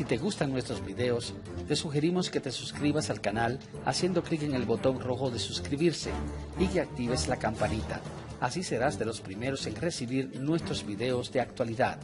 te gustan nuestros videos, te sugerimos que te suscribas al canal haciendo clic en el botón rojo de suscribirse y que actives la campanita. Así serás de los primeros en recibir nuestros videos de actualidad.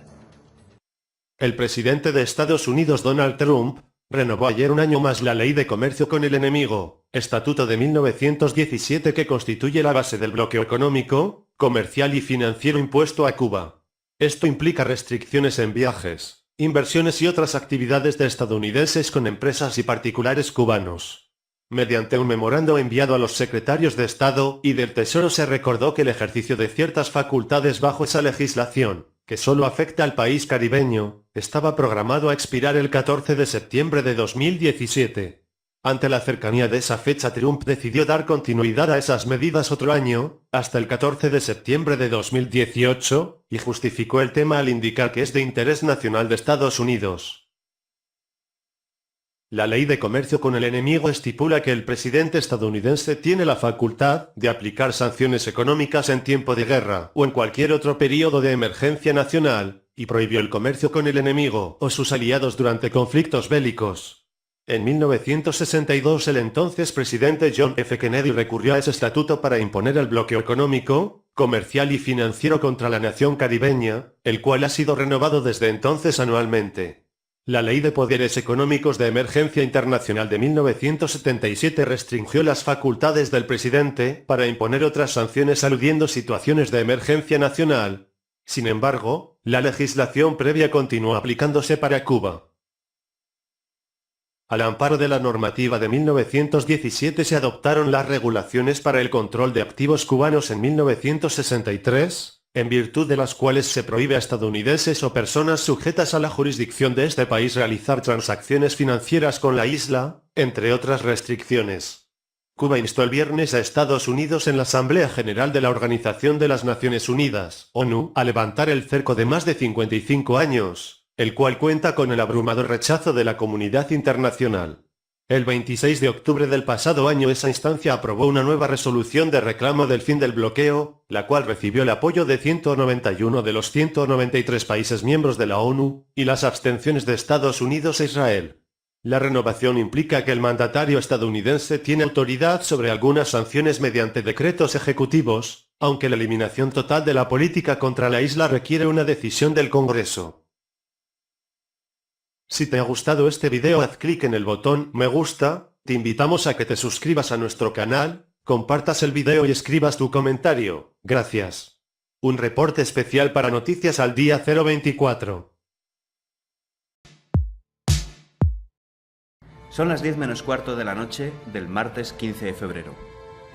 El presidente de Estados Unidos Donald Trump renovó ayer un año más la Ley de Comercio con el Enemigo, estatuto de 1917 que constituye la base del bloqueo económico, comercial y financiero impuesto a Cuba. Esto implica restricciones en viajes, inversiones y otras actividades de estadounidenses con empresas y particulares cubanos. Mediante un memorando enviado a los secretarios de Estado y del Tesoro se recordó que el ejercicio de ciertas facultades bajo esa legislación, que solo afecta al país caribeño, estaba programado a expirar el 14 de septiembre de 2017. Ante la cercanía de esa fecha, Trump decidió dar continuidad a esas medidas otro año, hasta el 14 de septiembre de 2018, y justificó el tema al indicar que es de interés nacional de Estados Unidos. La Ley de Comercio con el Enemigo estipula que el presidente estadounidense tiene la facultad de aplicar sanciones económicas en tiempo de guerra o en cualquier otro período de emergencia nacional, y prohibió el comercio con el enemigo o sus aliados durante conflictos bélicos. En 1962 el entonces presidente John F. Kennedy recurrió a ese estatuto para imponer el bloqueo económico, comercial y financiero contra la nación caribeña, el cual ha sido renovado desde entonces anualmente. La Ley de Poderes Económicos de Emergencia Internacional de 1977 restringió las facultades del presidente para imponer otras sanciones aludiendo situaciones de emergencia nacional. Sin embargo, la legislación previa continuó aplicándose para Cuba. Al amparo de la normativa de 1917 se adoptaron las regulaciones para el control de activos cubanos en 1963, en virtud de las cuales se prohíbe a estadounidenses o personas sujetas a la jurisdicción de este país realizar transacciones financieras con la isla, entre otras restricciones. Cuba instó el viernes a Estados Unidos en la Asamblea General de la Organización de las Naciones Unidas, ONU, a levantar el cerco de más de 55 años, el cual cuenta con el abrumador rechazo de la comunidad internacional. El 26 de octubre del pasado año esa instancia aprobó una nueva resolución de reclamo del fin del bloqueo, la cual recibió el apoyo de 191 de los 193 países miembros de la ONU, y las abstenciones de Estados Unidos e Israel. La renovación implica que el mandatario estadounidense tiene autoridad sobre algunas sanciones mediante decretos ejecutivos, aunque la eliminación total de la política contra la isla requiere una decisión del Congreso. Si te ha gustado este video, haz clic en el botón me gusta, te invitamos a que te suscribas a nuestro canal, compartas el video y escribas tu comentario. Gracias. Un reporte especial para Noticias al Día 024. Son las 10 menos cuarto de la noche del martes 15 de febrero.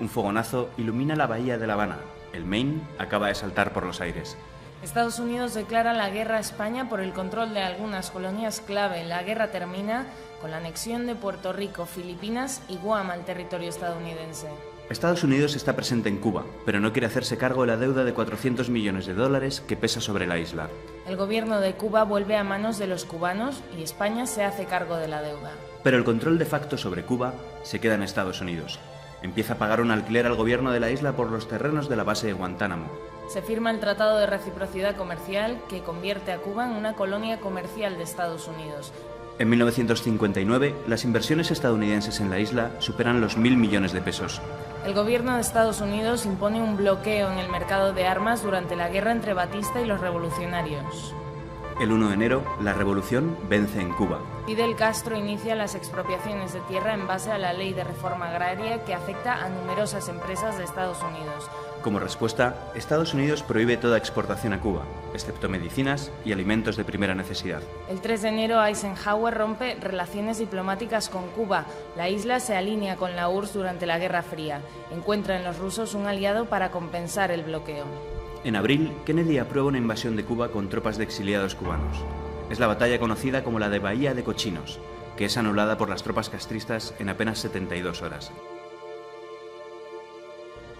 Un fogonazo ilumina la bahía de La Habana. El Maine acaba de saltar por los aires. Estados Unidos declara la guerra a España por el control de algunas colonias clave. La guerra termina con la anexión de Puerto Rico, Filipinas y Guam al territorio estadounidense. Estados Unidos está presente en Cuba, pero no quiere hacerse cargo de la deuda de 400 millones de dólares que pesa sobre la isla. El gobierno de Cuba vuelve a manos de los cubanos y España se hace cargo de la deuda. Pero el control de facto sobre Cuba se queda en Estados Unidos. Empieza a pagar un alquiler al gobierno de la isla por los terrenos de la base de Guantánamo. Se firma el Tratado de Reciprocidad Comercial que convierte a Cuba en una colonia comercial de Estados Unidos. En 1959, las inversiones estadounidenses en la isla superan los 1.000 millones de pesos. El gobierno de Estados Unidos impone un bloqueo en el mercado de armas durante la guerra entre Batista y los revolucionarios. El 1 de enero, la revolución vence en Cuba. Fidel Castro inicia las expropiaciones de tierra en base a la ley de reforma agraria que afecta a numerosas empresas de Estados Unidos. Como respuesta, Estados Unidos prohíbe toda exportación a Cuba, excepto medicinas y alimentos de primera necesidad. El 3 de enero, Eisenhower rompe relaciones diplomáticas con Cuba. La isla se alinea con la URSS durante la Guerra Fría. Encuentra en los rusos un aliado para compensar el bloqueo. En abril, Kennedy aprueba una invasión de Cuba con tropas de exiliados cubanos. Es la batalla conocida como la de Bahía de Cochinos, que es anulada por las tropas castristas en apenas 72 horas.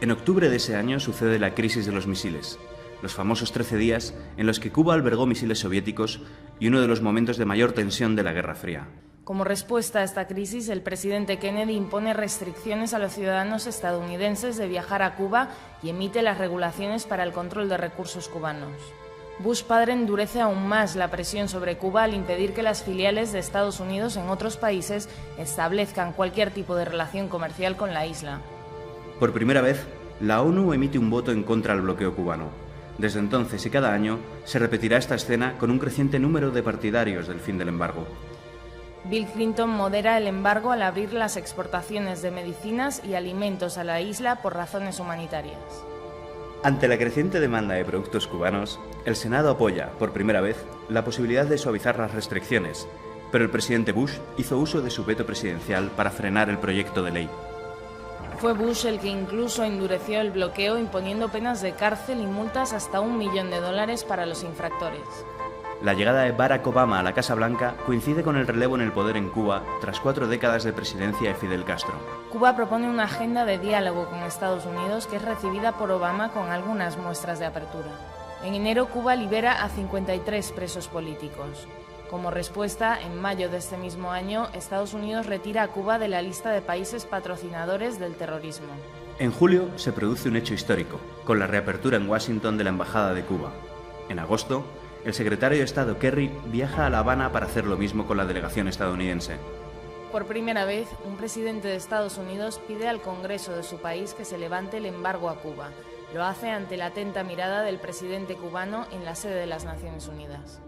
En octubre de ese año sucede la crisis de los misiles, los famosos 13 días en los que Cuba albergó misiles soviéticos y uno de los momentos de mayor tensión de la Guerra Fría. Como respuesta a esta crisis, el presidente Kennedy impone restricciones a los ciudadanos estadounidenses de viajar a Cuba y emite las regulaciones para el control de recursos cubanos. Bush padre endurece aún más la presión sobre Cuba al impedir que las filiales de Estados Unidos en otros países establezcan cualquier tipo de relación comercial con la isla. Por primera vez, la ONU emite un voto en contra del bloqueo cubano. Desde entonces y cada año se repetirá esta escena con un creciente número de partidarios del fin del embargo. Bill Clinton modera el embargo al abrir las exportaciones de medicinas y alimentos a la isla por razones humanitarias. Ante la creciente demanda de productos cubanos, el Senado apoya, por primera vez, la posibilidad de suavizar las restricciones, pero el presidente Bush hizo uso de su veto presidencial para frenar el proyecto de ley. Fue Bush el que incluso endureció el bloqueo imponiendo penas de cárcel y multas hasta $1 millón para los infractores. La llegada de Barack Obama a la Casa Blanca coincide con el relevo en el poder en Cuba tras 4 décadas de presidencia de Fidel Castro. Cuba propone una agenda de diálogo con Estados Unidos que es recibida por Obama con algunas muestras de apertura. En enero, Cuba libera a 53 presos políticos. Como respuesta, en mayo de este mismo año, Estados Unidos retira a Cuba de la lista de países patrocinadores del terrorismo. En julio se produce un hecho histórico, con la reapertura en Washington de la Embajada de Cuba. En agosto, el secretario de Estado Kerry viaja a La Habana para hacer lo mismo con la delegación estadounidense. Por primera vez, un presidente de Estados Unidos pide al Congreso de su país que se levante el embargo a Cuba. Lo hace ante la atenta mirada del presidente cubano en la sede de las Naciones Unidas.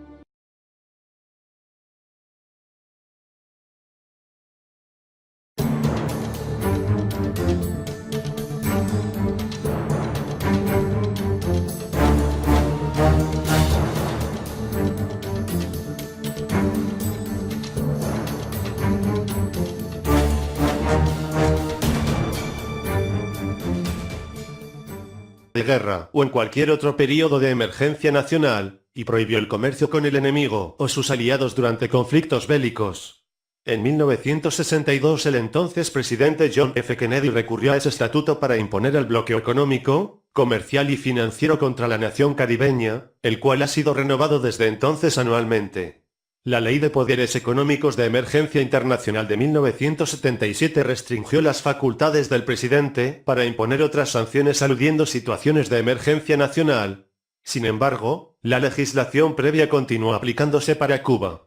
De guerra o en cualquier otro período de emergencia nacional, y prohibió el comercio con el enemigo o sus aliados durante conflictos bélicos. En 1962 el entonces presidente John F. Kennedy recurrió a ese estatuto para imponer el bloqueo económico, comercial y financiero contra la nación caribeña, el cual ha sido renovado desde entonces anualmente. La Ley de Poderes Económicos de Emergencia Internacional de 1977 restringió las facultades del presidente para imponer otras sanciones aludiendo situaciones de emergencia nacional. Sin embargo, la legislación previa continuó aplicándose para Cuba.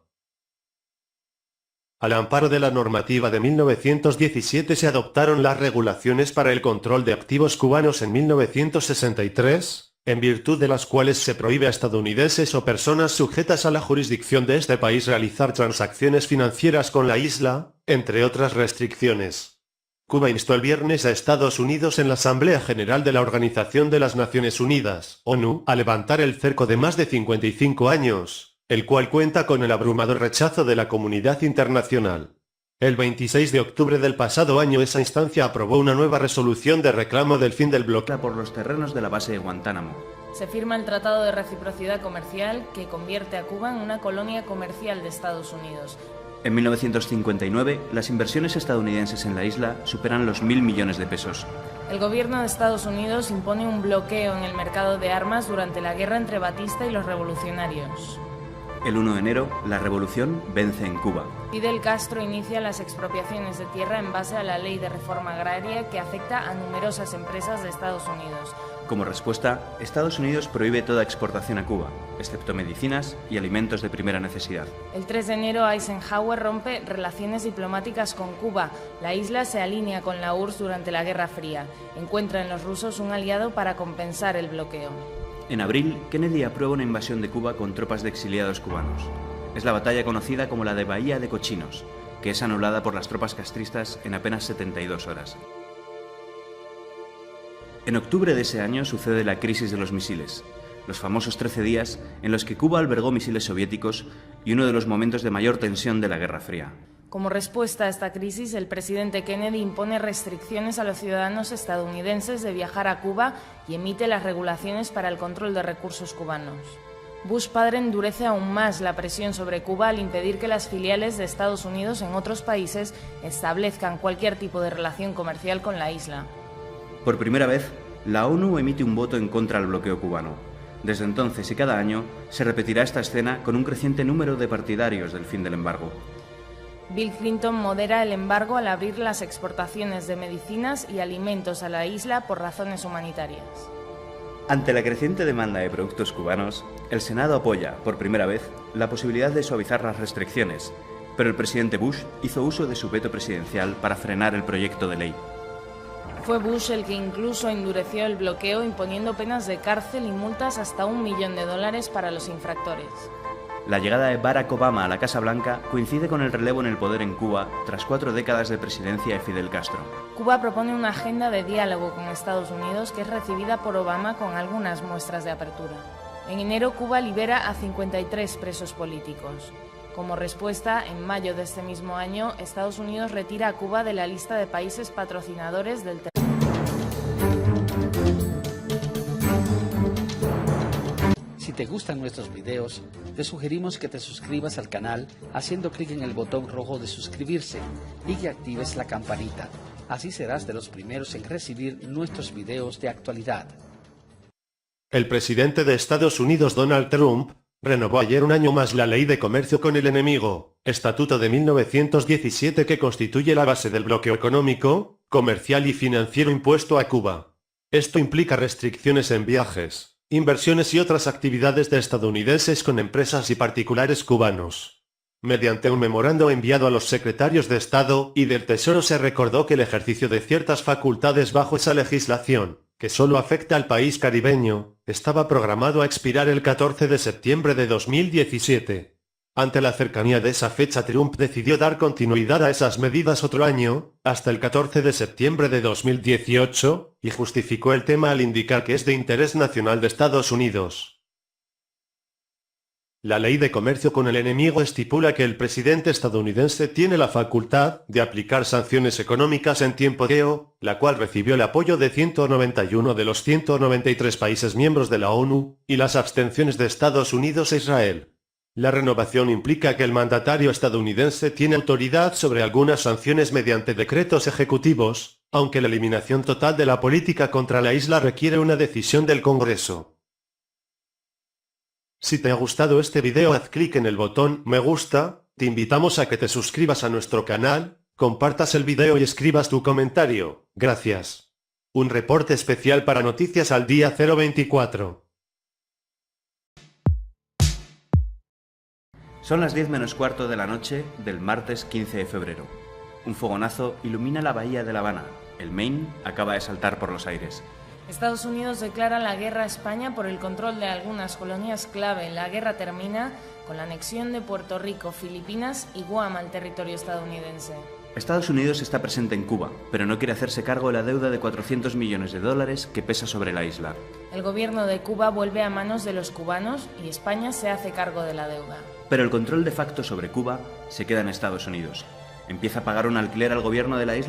Al amparo de la normativa de 1917 se adoptaron las regulaciones para el control de activos cubanos en 1963, en virtud de las cuales se prohíbe a estadounidenses o personas sujetas a la jurisdicción de este país realizar transacciones financieras con la isla, entre otras restricciones. Cuba instó el viernes a Estados Unidos en la Asamblea General de la Organización de las Naciones Unidas, ONU, a levantar el cerco de más de 55 años, el cual cuenta con el abrumador rechazo de la comunidad internacional. El 26 de octubre del pasado año esa instancia aprobó una nueva resolución de reclamo del fin del bloqueo por los terrenos de la base de Guantánamo. Se firma el Tratado de Reciprocidad Comercial que convierte a Cuba en una colonia comercial de Estados Unidos. En 1959, las inversiones estadounidenses en la isla superan los 1.000 millones de pesos. El gobierno de Estados Unidos impone un bloqueo en el mercado de armas durante la guerra entre Batista y los revolucionarios. El 1 de enero, la revolución vence en Cuba. Fidel Castro inicia las expropiaciones de tierra en base a la ley de reforma agraria que afecta a numerosas empresas de Estados Unidos. Como respuesta, Estados Unidos prohíbe toda exportación a Cuba, excepto medicinas y alimentos de primera necesidad. El 3 de enero, Eisenhower rompe relaciones diplomáticas con Cuba. La isla se alinea con la URSS durante la Guerra Fría. Encuentra en los rusos un aliado para compensar el bloqueo. En abril, Kennedy aprueba una invasión de Cuba con tropas de exiliados cubanos. Es la batalla conocida como la de Bahía de Cochinos, que es anulada por las tropas castristas en apenas 72 horas. En octubre de ese año sucede la crisis de los misiles, los famosos 13 días en los que Cuba albergó misiles soviéticos y uno de los momentos de mayor tensión de la Guerra Fría. Como respuesta a esta crisis, el presidente Kennedy impone restricciones a los ciudadanos estadounidenses de viajar a Cuba y emite las regulaciones para el control de recursos cubanos. Bush padre endurece aún más la presión sobre Cuba al impedir que las filiales de Estados Unidos en otros países establezcan cualquier tipo de relación comercial con la isla. Por primera vez, la ONU emite un voto en contra del bloqueo cubano. Desde entonces y cada año se repetirá esta escena con un creciente número de partidarios del fin del embargo. Bill Clinton modera el embargo al abrir las exportaciones de medicinas y alimentos a la isla por razones humanitarias. Ante la creciente demanda de productos cubanos, el Senado apoya, por primera vez, la posibilidad de suavizar las restricciones, pero el presidente Bush hizo uso de su veto presidencial para frenar el proyecto de ley. Fue Bush el que incluso endureció el bloqueo imponiendo penas de cárcel y multas hasta $1 millón para los infractores. La llegada de Barack Obama a la Casa Blanca coincide con el relevo en el poder en Cuba tras 4 décadas de presidencia de Fidel Castro. Cuba propone una agenda de diálogo con Estados Unidos que es recibida por Obama con algunas muestras de apertura. En enero, Cuba libera a 53 presos políticos. Como respuesta, en mayo de este mismo año, Estados Unidos retira a Cuba de la lista de países patrocinadores del terrorismo. Si te gustan nuestros videos, te sugerimos que te suscribas al canal haciendo clic en el botón rojo de suscribirse y que actives la campanita. Así serás de los primeros en recibir nuestros videos de actualidad. El presidente de Estados Unidos Donald Trump renovó ayer un año más la Ley de Comercio con el Enemigo, estatuto de 1917 que constituye la base del bloqueo económico, comercial y financiero impuesto a Cuba. Esto implica restricciones en viajes, inversiones y otras actividades de estadounidenses con empresas y particulares cubanos. Mediante un memorando enviado a los secretarios de Estado y del Tesoro se recordó que el ejercicio de ciertas facultades bajo esa legislación, que solo afecta al país caribeño, estaba programado a expirar el 14 de septiembre de 2017. Ante la cercanía de esa fecha, Trump decidió dar continuidad a esas medidas otro año, hasta el 14 de septiembre de 2018, y justificó el tema al indicar que es de interés nacional de Estados Unidos. La Ley de Comercio con el Enemigo estipula que el presidente estadounidense tiene la facultad de aplicar sanciones económicas en tiempo real, la cual recibió el apoyo de 191 de los 193 países miembros de la ONU, y las abstenciones de Estados Unidos e Israel. La renovación implica que el mandatario estadounidense tiene autoridad sobre algunas sanciones mediante decretos ejecutivos, aunque la eliminación total de la política contra la isla requiere una decisión del Congreso. Si te ha gustado este video, haz clic en el botón me gusta, te invitamos a que te suscribas a nuestro canal, compartas el video y escribas tu comentario. Gracias. Un reporte especial para Noticias al Día 024. Son las 10 menos cuarto de la noche del martes 15 de febrero. Un fogonazo ilumina la bahía de La Habana. El Maine acaba de saltar por los aires. Estados Unidos declara la guerra a España por el control de algunas colonias clave. La guerra termina con la anexión de Puerto Rico, Filipinas y Guam al territorio estadounidense. Estados Unidos está presente en Cuba, pero no quiere hacerse cargo de la deuda de $400 millones que pesa sobre la isla. El gobierno de Cuba vuelve a manos de los cubanos y España se hace cargo de la deuda. Pero el control de facto sobre Cuba se queda en Estados Unidos. Empieza a pagar un alquiler al gobierno de la isla